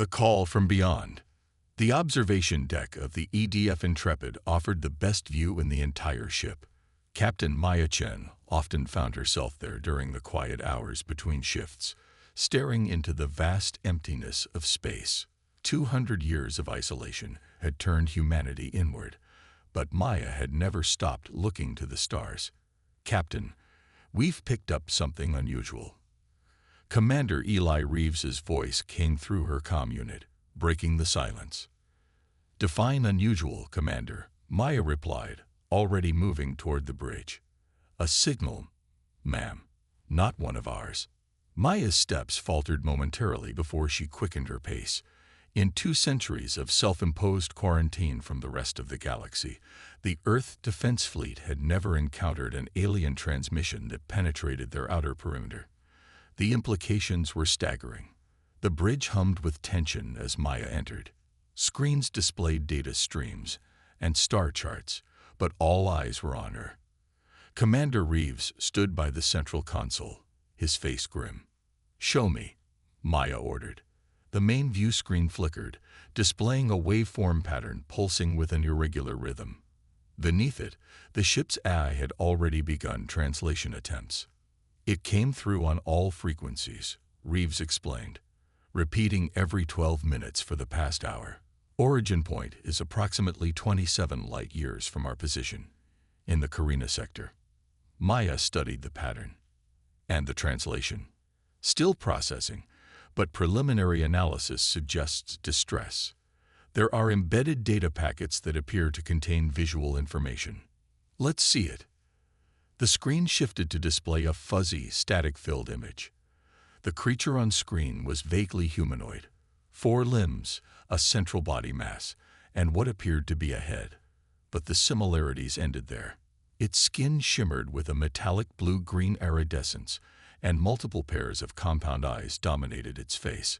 A call from beyond. The observation deck of the EDF Intrepid offered the best view in the entire ship. Captain Maya Chen often found herself there during the quiet hours between shifts, staring into the vast emptiness of space. 200 years of isolation had turned humanity inward, but Maya had never stopped looking to the stars. "Captain, we've picked up something unusual." Commander Eli Reeves's voice came through her comm unit, breaking the silence. "Define unusual, Commander," Maya replied, already moving toward the bridge. "A signal, ma'am. Not one of ours." Maya's steps faltered momentarily before she quickened her pace. In 2 centuries of self-imposed quarantine from the rest of the galaxy, the Earth Defense Fleet had never encountered an alien transmission that penetrated their outer perimeter. The implications were staggering. The bridge hummed with tension as Maya entered. Screens displayed data streams and star charts, but all eyes were on her. Commander Reeves stood by the central console, his face grim. "Show me," Maya ordered. The main view screen flickered, displaying a waveform pattern pulsing with an irregular rhythm. Beneath it, the ship's AI had already begun translation attempts. "It came through on all frequencies," Reeves explained, "repeating every 12 minutes for the past hour. Origin point is approximately 27 light-years from our position, in the Carina sector." Maya studied the pattern. "And the translation?" "Still processing, but preliminary analysis suggests distress. There are embedded data packets that appear to contain visual information." "Let's see it." The screen shifted to display a fuzzy, static-filled image. The creature on screen was vaguely humanoid. 4 limbs, a central body mass, and what appeared to be a head. But the similarities ended there. Its skin shimmered with a metallic blue-green iridescence, and multiple pairs of compound eyes dominated its face.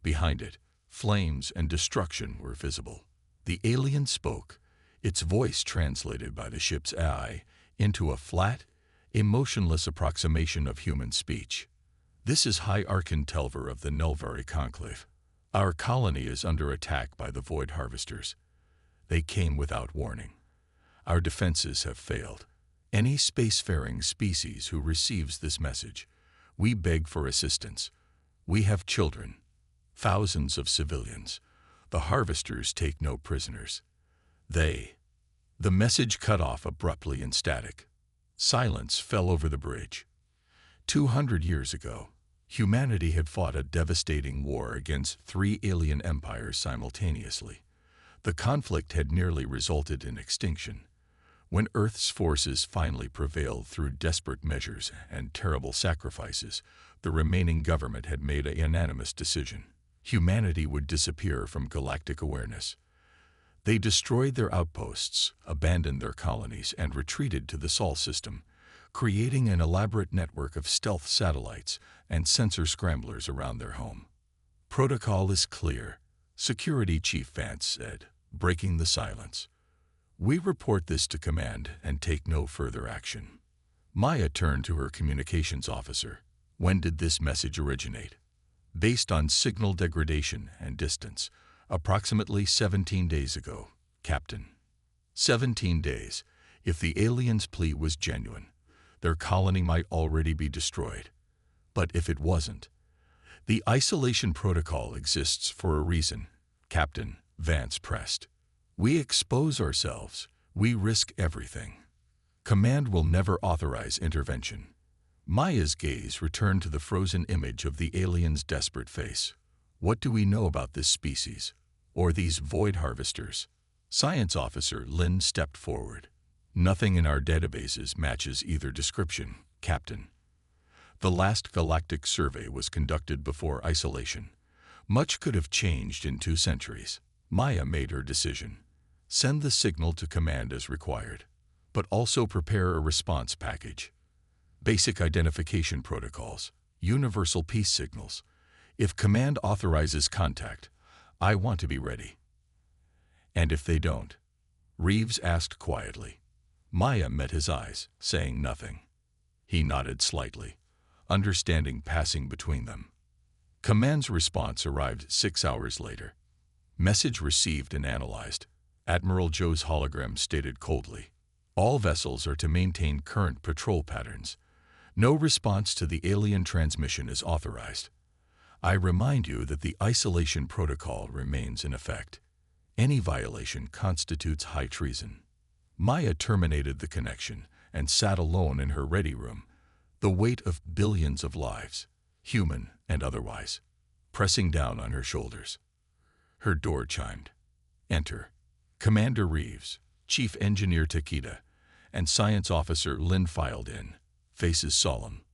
Behind it, flames and destruction were visible. The alien spoke, its voice translated by the ship's AI into a flat, emotionless approximation of human speech. "This is High Archon Telver of the Nelvari Conclave. Our colony is under attack by the Void Harvesters. They came without warning. Our defenses have failed. Any spacefaring species who receives this message, we beg for assistance. We have children, thousands of civilians. The Harvesters take no prisoners. The message cut off abruptly and static. Silence fell over the bridge. 200 years ago, humanity had fought a devastating war against 3 alien empires simultaneously. The conflict had nearly resulted in extinction. When Earth's forces finally prevailed through desperate measures and terrible sacrifices, the remaining government had made a unanimous decision. Humanity would disappear from galactic awareness. They destroyed their outposts, abandoned their colonies, and retreated to the Sol system, creating an elaborate network of stealth satellites and sensor scramblers around their home. "Protocol is clear," Security Chief Vance said, breaking the silence. "We report this to command and take no further action." Maya turned to her communications officer. "When did this message originate?" "Based on signal degradation and distance, approximately 17 days ago, Captain." 17 days. If the aliens' plea was genuine, their colony might already be destroyed. But if it wasn't, the isolation protocol exists for a reason, Captain, Vance pressed. "We expose ourselves. We risk everything. Command will never authorize intervention." Maya's gaze returned to the frozen image of the alien's desperate face. "What do we know about this species, or these Void Harvesters?" Science Officer Lin stepped forward. "Nothing in our databases matches either description, Captain. The last Galactic survey was conducted before isolation. Much could have changed in 2 centuries. Maya made her decision. "Send the signal to command as required, but also prepare a response package. Basic identification protocols, universal peace signals. If command authorizes contact, I want to be ready." "And if they don't?" Reeves asked quietly. Maya met his eyes, saying nothing. He nodded slightly, understanding passing between them. Command's response arrived 6 hours later. Message received and analyzed. Admiral Joe's hologram stated coldly, "All vessels are to maintain current patrol patterns. No response to the alien transmission is authorized. I remind you that the isolation protocol remains in effect. Any violation constitutes high treason." Maya terminated the connection and sat alone in her ready room, the weight of billions of lives, human and otherwise, pressing down on her shoulders. Her door chimed. Enter. Commander Reeves, Chief Engineer Takeda, and Science Officer Lin filed in, faces solemn.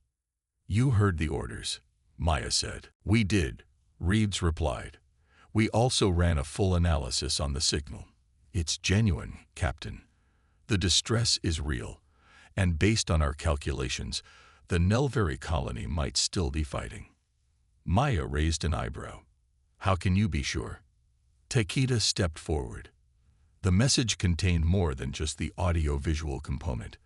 "You heard the orders," Maya said. "We did," Reeves replied. "We also ran a full analysis on the signal. It's genuine, Captain. The distress is real, and based on our calculations, the Nelveri colony might still be fighting." Maya raised an eyebrow. "How can you be sure?" Takeda stepped forward. The message contained more than just the audio-visual component.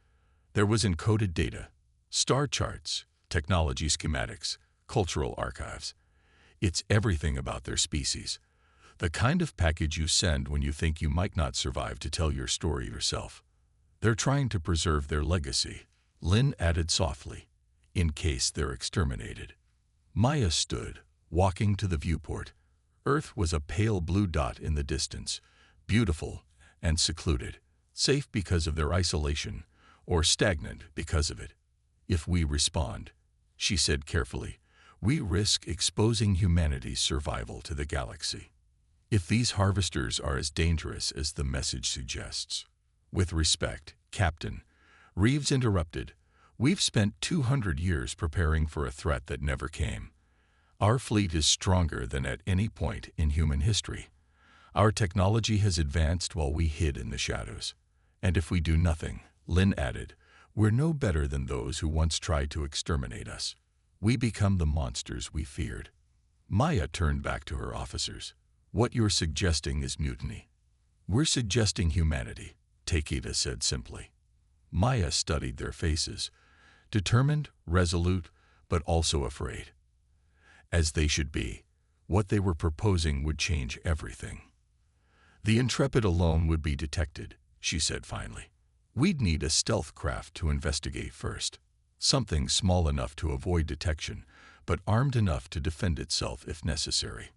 There was encoded data, star charts, technology schematics, cultural archives. It's everything about their species. The kind of package you send when you think you might not survive to tell your story yourself. They're trying to preserve their legacy, Lin added softly, in case they're exterminated. Maya stood, walking to the viewport. Earth was a pale blue dot in the distance, beautiful and secluded, safe because of their isolation, or stagnant because of it. "If we respond," she said carefully, "we risk exposing humanity's survival to the galaxy. If these harvesters are as dangerous as the message suggests." "With respect, Captain," Reeves interrupted, "we've spent 200 years preparing for a threat that never came. Our fleet is stronger than at any point in human history. Our technology has advanced while we hid in the shadows. And if we do nothing," Lin added, "we're no better than those who once tried to exterminate us. We become the monsters we feared." Maya turned back to her officers. "What you're suggesting is mutiny." "We're suggesting humanity," Takeda said simply. Maya studied their faces, determined, resolute, but also afraid. As they should be, what they were proposing would change everything. "The Intrepid alone would be detected," she said finally. "We'd need a stealth craft to investigate first. Something small enough to avoid detection, but armed enough to defend itself if necessary."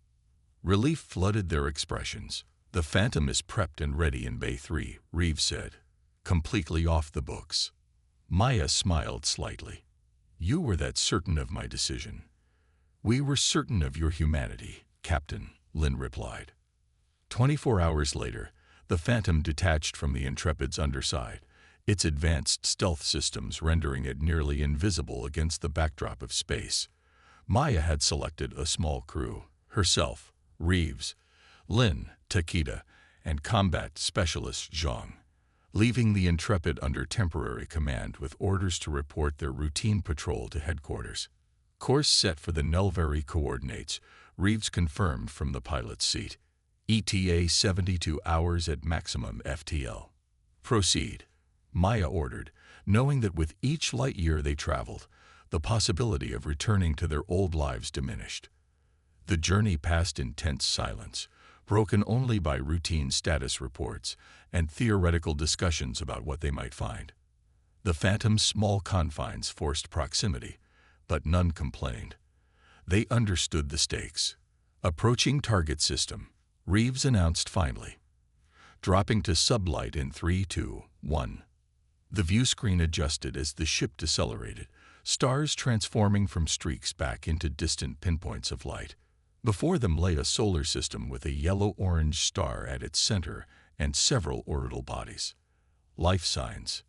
Relief flooded their expressions. "The Phantom is prepped and ready in Bay 3, Reeves said. "Completely off the books." Maya smiled slightly. "You were that certain of my decision." "We were certain of your humanity, Captain," Lin replied. 24 hours later, the Phantom detached from the Intrepid's underside, its advanced stealth systems rendering it nearly invisible against the backdrop of space. Maya had selected a small crew, herself, Reeves, Lin, Takeda, and combat specialist Zhang, leaving the Intrepid under temporary command with orders to report their routine patrol to headquarters. Course set for the Nelveri coordinates, Reeves confirmed from the pilot's seat. ETA 72 hours at maximum FTL. "Proceed," Maya ordered, knowing that with each light year they traveled, the possibility of returning to their old lives diminished. The journey passed in tense silence, broken only by routine status reports and theoretical discussions about what they might find. The Phantom's small confines forced proximity, but none complained. They understood the stakes. "Approaching target system," Reeves announced finally. "Dropping to sublight in 3, 2, 1. The view screen adjusted as the ship decelerated, stars transforming from streaks back into distant pinpoints of light. Before them lay a solar system with a yellow-orange star at its center and several orbital bodies. "Life signs?"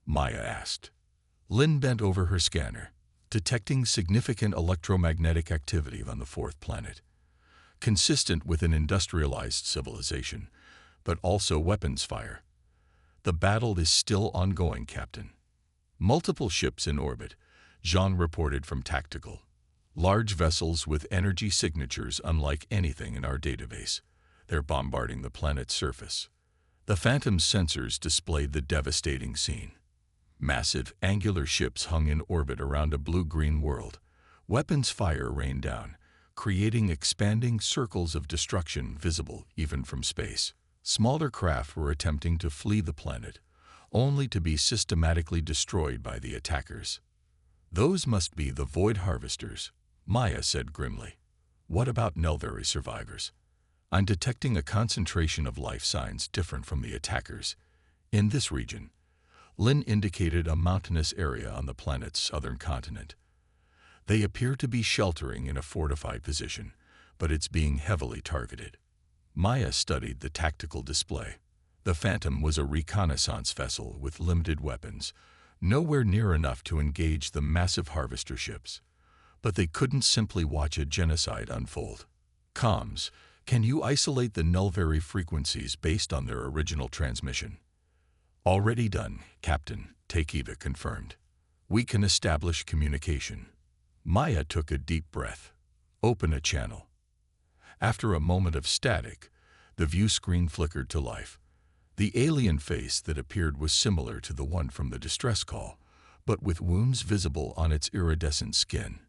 Maya asked. Lin bent over her scanner, detecting significant electromagnetic activity on the fourth planet, consistent with an industrialized civilization, but also weapons fire. "The battle is still ongoing, Captain." "Multiple ships in orbit," Jean reported from Tactical. "Large vessels with energy signatures unlike anything in our database. They're bombarding the planet's surface." The Phantom's sensors displayed the devastating scene. Massive, angular ships hung in orbit around a blue-green world. Weapons fire rained down, creating expanding circles of destruction visible even from space. Smaller craft were attempting to flee the planet, only to be systematically destroyed by the attackers. "Those must be the Void Harvesters," Maya said grimly. "What about Nelvari survivors? I'm detecting a concentration of life signs different from the attackers. In this region." Lin indicated a mountainous area on the planet's southern continent. "They appear to be sheltering in a fortified position, but it's being heavily targeted." Maya studied the tactical display. The Phantom was a reconnaissance vessel with limited weapons, nowhere near enough to engage the massive harvester ships. But they couldn't simply watch a genocide unfold. "Comms, can you isolate the Nelvari frequencies based on their original transmission?" "Already done, Captain," Takeda confirmed. "We can establish communication." Maya took a deep breath. "Open a channel." After a moment of static, the view screen flickered to life. The alien face that appeared was similar to the one from the distress call, but with wounds visible on its iridescent skin.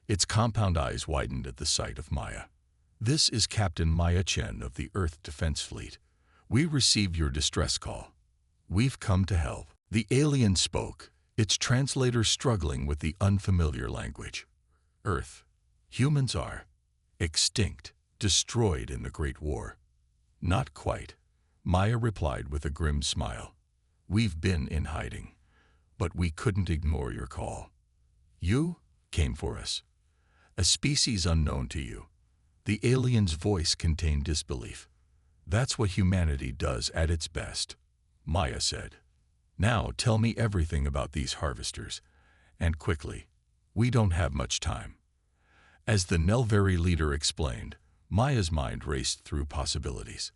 Its compound eyes widened at the sight of Maya. "This is Captain Maya Chen of the Earth Defense Fleet. We received your distress call. We've come to help." The alien spoke, its translator struggling with the unfamiliar language. "Earth. Humans are extinct, destroyed in the Great War." "Not quite," Maya replied with a grim smile. "We've been in hiding, but we couldn't ignore your call. You came for us. A species unknown to you." The alien's voice contained disbelief. "That's what humanity does at its best," Maya said. "Now tell me everything about these harvesters, and quickly. We don't have much time." As the Nelvari leader explained, Maya's mind raced through possibilities.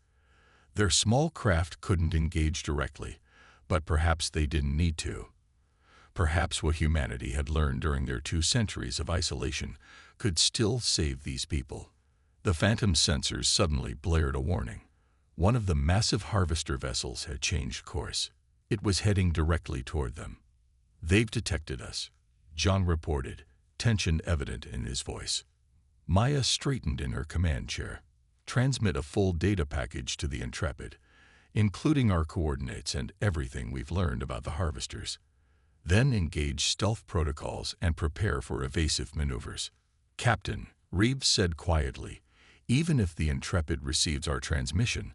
Their small craft couldn't engage directly, but perhaps they didn't need to. Perhaps what humanity had learned during their 2 centuries of isolation could still save these people. The Phantom sensors suddenly blared a warning. One of the massive harvester vessels had changed course. It was heading directly toward them. "They've detected us," John reported, tension evident in his voice. Maya straightened in her command chair. "Transmit a full data package to the Intrepid, including our coordinates and everything we've learned about the harvesters. Then engage stealth protocols and prepare for evasive maneuvers." "Captain," Reeves said quietly, "even if the Intrepid receives our transmission,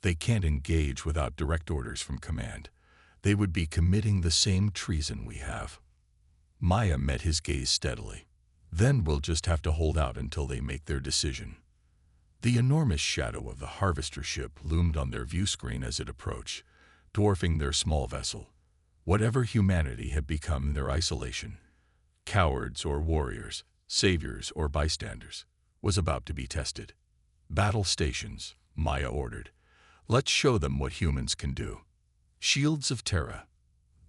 they can't engage without direct orders from command. They would be committing the same treason we have." Maya met his gaze steadily. "Then we'll just have to hold out until they make their decision." The enormous shadow of the harvester ship loomed on their view screen as it approached, dwarfing their small vessel. Whatever humanity had become in their isolation, cowards or warriors, saviors or bystanders, was about to be tested. "Battle stations," Maya ordered. "Let's show them what humans can do." Shields of Terra.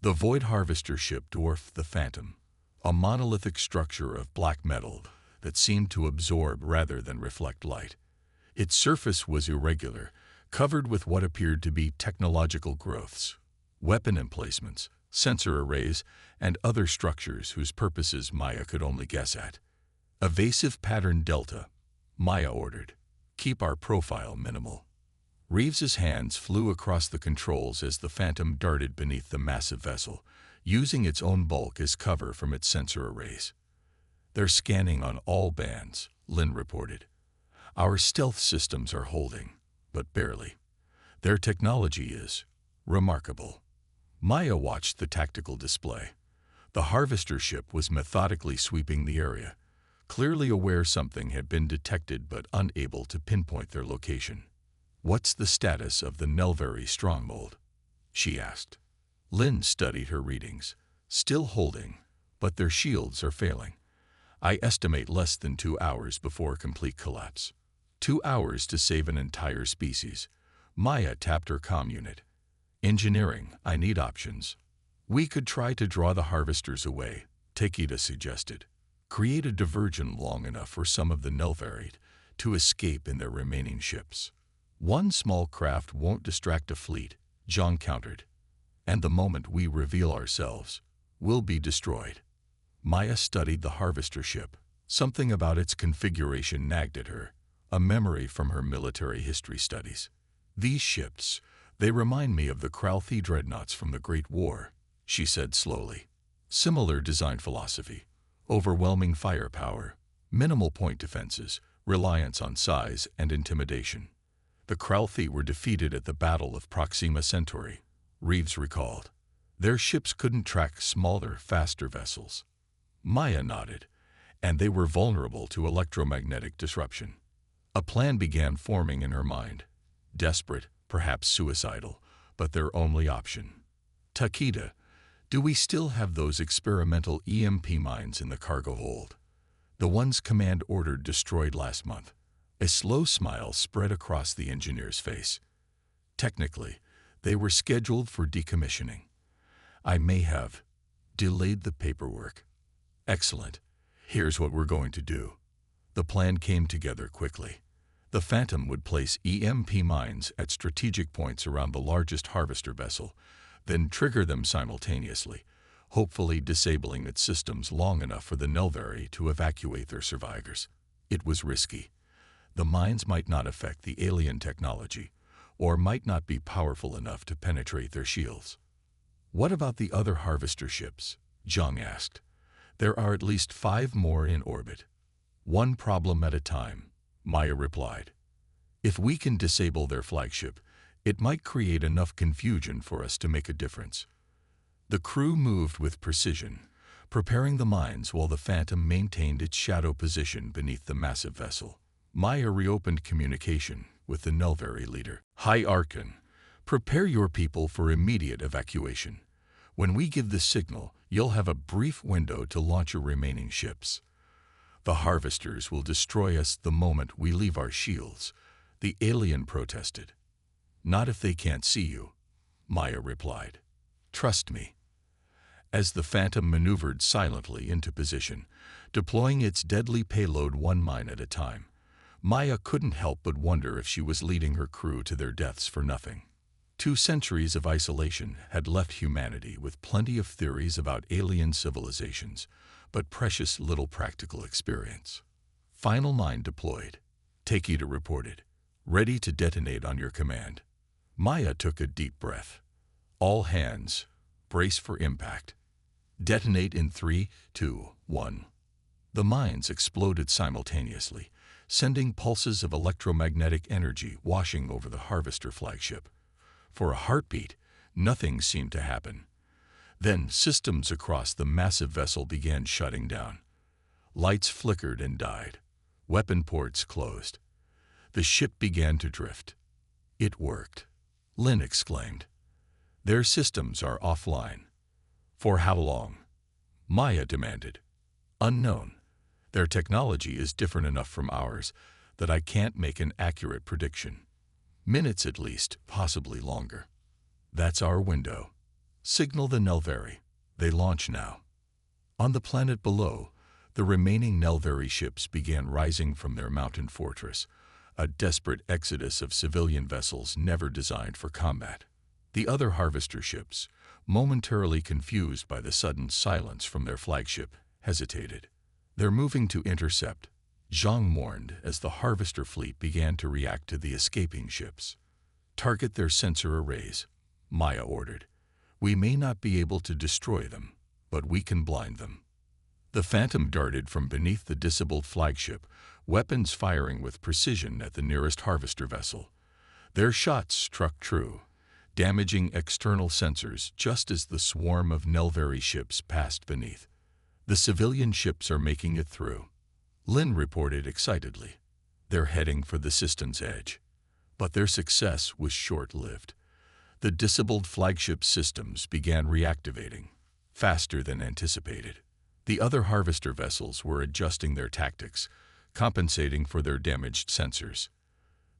The Void Harvester ship dwarfed the Phantom, a monolithic structure of black metal that seemed to absorb rather than reflect light. Its surface was irregular, covered with what appeared to be technological growths, weapon emplacements, sensor arrays, and other structures whose purposes Maya could only guess at. "Evasive pattern Delta," Maya ordered. "Keep our profile minimal." Reeves's hands flew across the controls as the Phantom darted beneath the massive vessel, using its own bulk as cover from its sensor arrays. "They're scanning on all bands," Lin reported. "Our stealth systems are holding, but barely. Their technology is remarkable." Maya watched the tactical display. The harvester ship was methodically sweeping the area, clearly aware something had been detected but unable to pinpoint their location. "What's the status of the Nelvari stronghold?" she asked. Lin studied her readings. "Still holding, but their shields are failing. I estimate less than 2 hours before complete collapse." 2 hours to save an entire species. Maya tapped her comm unit. "Engineering, I need options." "We could try to draw the harvesters away," Takeda suggested. "Create a diversion long enough for some of the Nelvari to escape in their remaining ships." "One small craft won't distract a fleet," John countered. "And the moment we reveal ourselves, we'll be destroyed." Maya studied the harvester ship, Something about its configuration nagged at her, a memory from her military history studies. "These ships, they remind me of the Kralthi dreadnoughts from the Great War," she said slowly. "Similar design philosophy, overwhelming firepower, minimal point defenses, reliance on size and intimidation. The Kralthi were defeated at the Battle of Proxima Centauri," Reeves recalled. "Their ships couldn't track smaller, faster vessels." Maya nodded, "and they were vulnerable to electromagnetic disruption." A plan began forming in her mind. Desperate, perhaps suicidal, but their only option. "Takeda, do we still have those experimental EMP mines in the cargo hold? The ones Command ordered destroyed last month?" A slow smile spread across the engineer's face. "Technically, they were scheduled for decommissioning. I may have delayed the paperwork." "Excellent. Here's what we're going to do." The plan came together quickly. The Phantom would place EMP mines at strategic points around the largest harvester vessel, then trigger them simultaneously, hopefully disabling its systems long enough for the Nelvari to evacuate their survivors. It was risky. The mines might not affect the alien technology, or might not be powerful enough to penetrate their shields. "What about the other harvester ships?" Zhang asked. "There are at least 5 more in orbit." "One problem at a time," Maya replied. "If we can disable their flagship, it might create enough confusion for us to make a difference." The crew moved with precision, preparing the mines while the Phantom maintained its shadow position beneath the massive vessel. Maya reopened communication with the Nelvari leader. "Hi Arkan, prepare your people for immediate evacuation. When we give the signal, you'll have a brief window to launch your remaining ships. The harvesters will destroy us the moment we leave our shields," the alien protested. "Not if they can't see you," Maya replied. "Trust me." As the Phantom maneuvered silently into position, deploying its deadly payload 1 mine at a time, Maya couldn't help but wonder if she was leading her crew to their deaths for nothing. 2 centuries of isolation had left humanity with plenty of theories about alien civilizations, but precious little practical experience. "Final mine deployed," Takeda reported. "Ready to detonate on your command." Maya took a deep breath. "All hands, brace for impact. Detonate in 3, 2, 1. The mines exploded simultaneously, sending pulses of electromagnetic energy washing over the harvester flagship. For a heartbeat, nothing seemed to happen. Then systems across the massive vessel began shutting down. Lights flickered and died. Weapon ports closed. The ship began to drift. "It worked," Lin exclaimed. "Their systems are offline." "For how long?" Maya demanded. "Unknown. Their technology is different enough from ours that I can't make an accurate prediction. Minutes at least, possibly longer." "That's our window. Signal the Nelvari. They launch now." On the planet below, the remaining Nelvari ships began rising from their mountain fortress, a desperate exodus of civilian vessels never designed for combat. The other harvester ships, momentarily confused by the sudden silence from their flagship, hesitated. "They're moving to intercept," Zhang mourned as the harvester fleet began to react to the escaping ships. "Target their sensor arrays," Maya ordered. "We may not be able to destroy them, but we can blind them." The Phantom darted from beneath the disabled flagship, weapons firing with precision at the nearest harvester vessel. Their shots struck true, damaging external sensors just as the swarm of Nelvari ships passed beneath. "The civilian ships are making it through," Lin reported excitedly. "They're heading for the system's edge." But their success was short-lived. The disabled flagship systems began reactivating, faster than anticipated. The other harvester vessels were adjusting their tactics, compensating for their damaged sensors.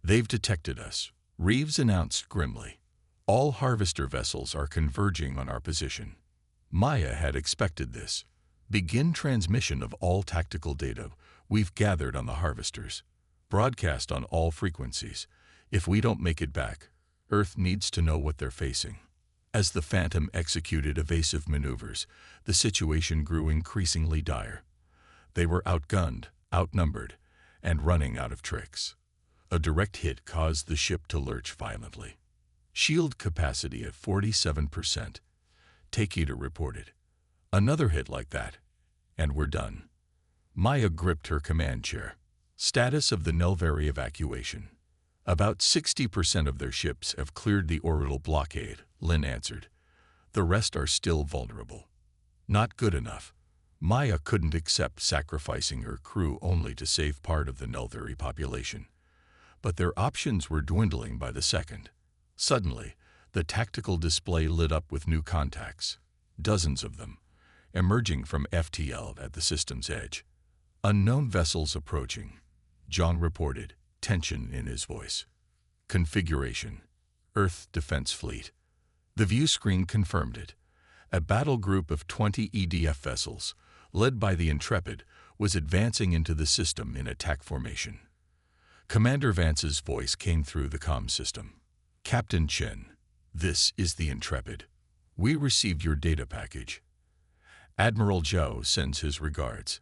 "They've detected us," Reeves announced grimly. "All harvester vessels are converging on our position." Maya had expected this. "Begin transmission of all tactical data we've gathered on the harvesters. Broadcast on all frequencies. If we don't make it back, Earth needs to know what they're facing." As the Phantom executed evasive maneuvers, the situation grew increasingly dire. They were outgunned, outnumbered, and running out of tricks. A direct hit caused the ship to lurch violently. Shield capacity at 47%, Takeda reported. Another hit like that, and we're done. Maya gripped her command chair. Status of the Nelvari evacuation. About 60% of their ships have cleared the orbital blockade, Lin answered. The rest are still vulnerable. Not good enough. Maya couldn't accept sacrificing her crew only to save part of the Nelvari population. But their options were dwindling by the second. Suddenly, the tactical display lit up with new contacts, dozens of them, emerging from FTL at the system's edge. Unknown vessels approaching, John reported, tension in his voice. Configuration: Earth Defense Fleet. The view screen confirmed it. A battle group of 20 EDF vessels, led by the Intrepid, was advancing into the system in attack formation. Commander Vance's voice came through the comm system. Captain Chen, this is the Intrepid. We received your data package. Admiral Zhao sends his regards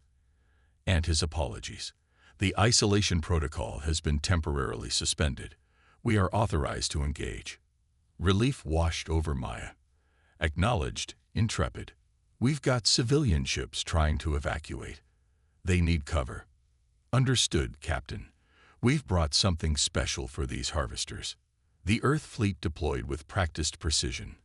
and his apologies. The isolation protocol has been temporarily suspended. We are authorized to engage. Relief washed over Maya. Acknowledged, Intrepid. We've got civilian ships trying to evacuate. They need cover. Understood, Captain. We've brought something special for these harvesters. The Earth fleet deployed with practiced precision.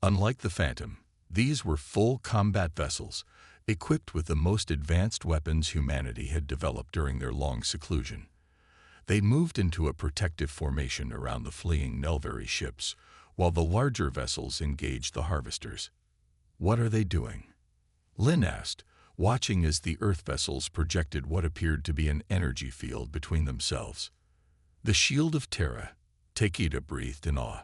Unlike the Phantom, these were full combat vessels, equipped with the most advanced weapons humanity had developed during their long seclusion. They moved into a protective formation around the fleeing Nelvari ships, while the larger vessels engaged the harvesters. What are they doing? Lin asked, watching as the Earth vessels projected what appeared to be an energy field between themselves. The Shield of Terra, Takeda breathed in awe.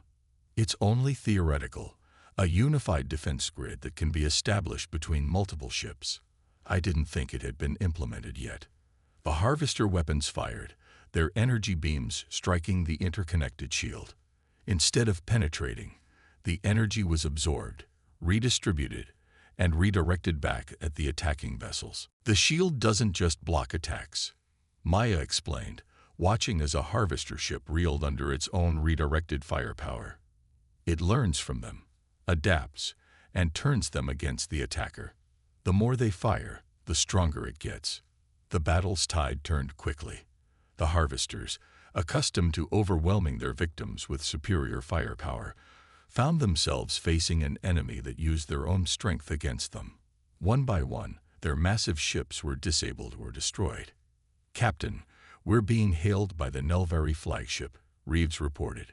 It's only theoretical, a unified defense grid that can be established between multiple ships. I didn't think it had been implemented yet. The harvester weapons fired, their energy beams striking the interconnected shield. Instead of penetrating, the energy was absorbed, redistributed, and redirected back at the attacking vessels. The shield doesn't just block attacks, Maya explained, watching as a harvester ship reeled under its own redirected firepower. It learns from them, adapts, and turns them against the attacker. The more they fire, the stronger it gets. The battle's tide turned quickly. The harvesters, accustomed to overwhelming their victims with superior firepower, found themselves facing an enemy that used their own strength against them. One by one, their massive ships were disabled or destroyed. Captain, we're being hailed by the Nelvari flagship, Reeves reported.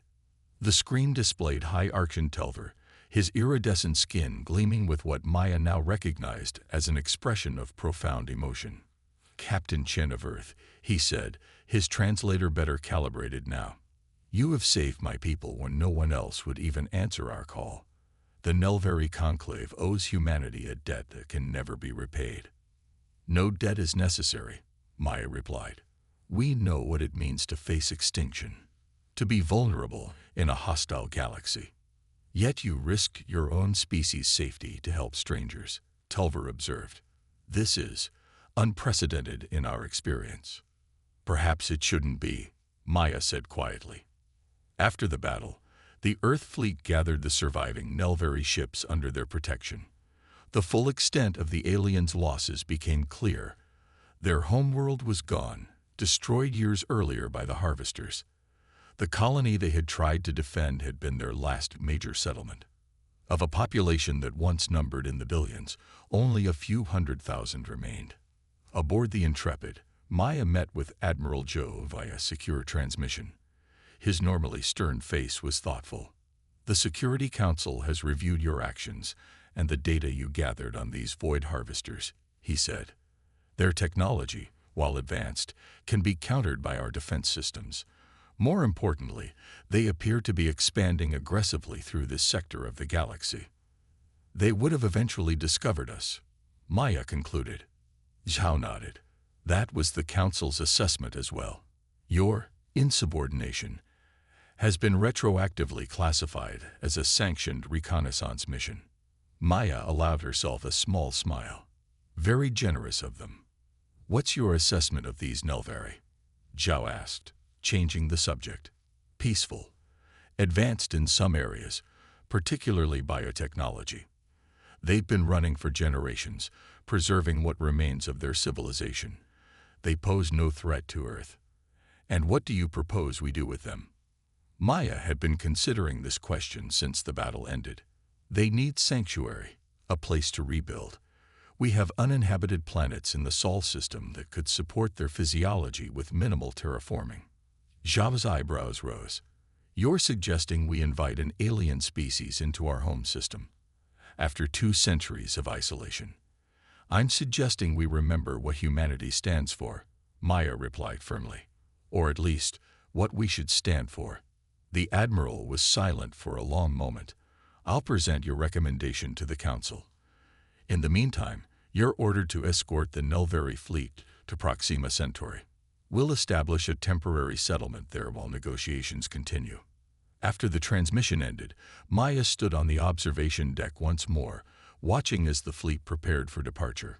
The screen displayed High Archon Telver, his iridescent skin gleaming with what Maya now recognized as an expression of profound emotion. Captain Chen of Earth, he said, his translator better calibrated now. You have saved my people when no one else would even answer our call. The Nelvari Conclave owes humanity a debt that can never be repaid. No debt is necessary, Maya replied. We know what it means to face extinction, to be vulnerable in a hostile galaxy. Yet you risked your own species' safety to help strangers, Telver observed. This is unprecedented in our experience. Perhaps it shouldn't be, Maya said quietly. After the battle, the Earth fleet gathered the surviving Nelvari ships under their protection. The full extent of the aliens' losses became clear. Their homeworld was gone, destroyed years earlier by the harvesters. The colony they had tried to defend had been their last major settlement. Of a population that once numbered in the billions, only a few 100,000 remained. Aboard the Intrepid, Maya met with Admiral Zhao via secure transmission. His normally stern face was thoughtful. The Security Council has reviewed your actions and the data you gathered on these void harvesters, he said. Their technology, while advanced, can be countered by our defense systems. More importantly, they appear to be expanding aggressively through this sector of the galaxy. They would have eventually discovered us, Maya concluded. Zhao nodded. That was the Council's assessment as well. Your insubordination has been retroactively classified as a sanctioned reconnaissance mission. Maya allowed herself a small smile. Very generous of them. What's your assessment of these Nelvari? Zhao asked, changing the subject. Peaceful. Advanced in some areas, particularly biotechnology. They've been running for generations, preserving what remains of their civilization. They pose no threat to Earth. And what do you propose we do with them? Maya had been considering this question since the battle ended. They need sanctuary, a place to rebuild. We have uninhabited planets in the Sol system that could support their physiology with minimal terraforming. Zhao's eyebrows rose. You're suggesting we invite an alien species into our home system, after 2 centuries of isolation. I'm suggesting we remember what humanity stands for, Maya replied firmly. Or at least, what we should stand for. The Admiral was silent for a long moment. I'll present your recommendation to the Council. In the meantime, you're ordered to escort the Nelvari fleet to Proxima Centauri. We'll establish a temporary settlement there while negotiations continue. After the transmission ended, Maya stood on the observation deck once more, watching as the fleet prepared for departure.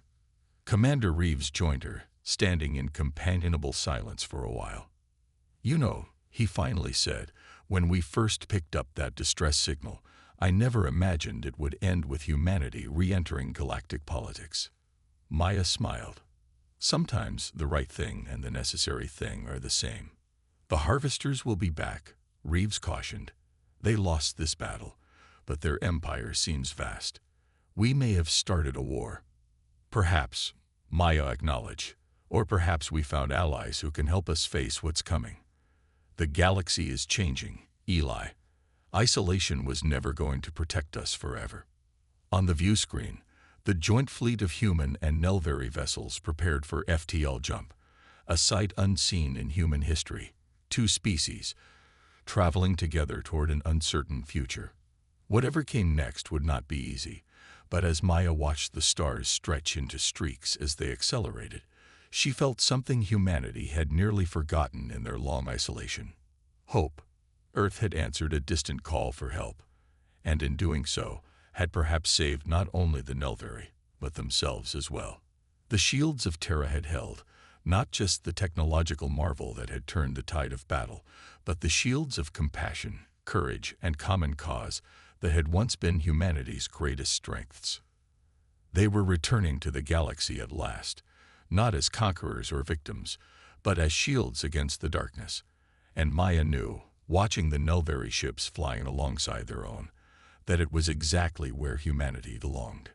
Commander Reeves joined her, standing in companionable silence for a while. You know, he finally said, when we first picked up that distress signal, I never imagined it would end with humanity re-entering galactic politics. Maya smiled. Sometimes the right thing and the necessary thing are the same. The harvesters will be back, Reeves cautioned. They lost this battle, but their empire seems vast. We may have started a war. Perhaps, Maya acknowledged, or perhaps we found allies who can help us face what's coming. The galaxy is changing, Eli. Isolation was never going to protect us forever. On the view screen, the joint fleet of human and Nelvari vessels prepared for FTL jump, a sight unseen in human history. 2 species, traveling together toward an uncertain future. Whatever came next would not be easy, but as Maya watched the stars stretch into streaks as they accelerated, she felt something humanity had nearly forgotten in their long isolation. Hope. Earth had answered a distant call for help, and in doing so, had perhaps saved not only the Nelvari, but themselves as well. The shields of Terra had held, not just the technological marvel that had turned the tide of battle, but the shields of compassion, courage, and common cause that had once been humanity's greatest strengths. They were returning to the galaxy at last, not as conquerors or victims, but as shields against the darkness. And Maya knew, watching the Nelvari ships flying alongside their own, that it was exactly where humanity belonged.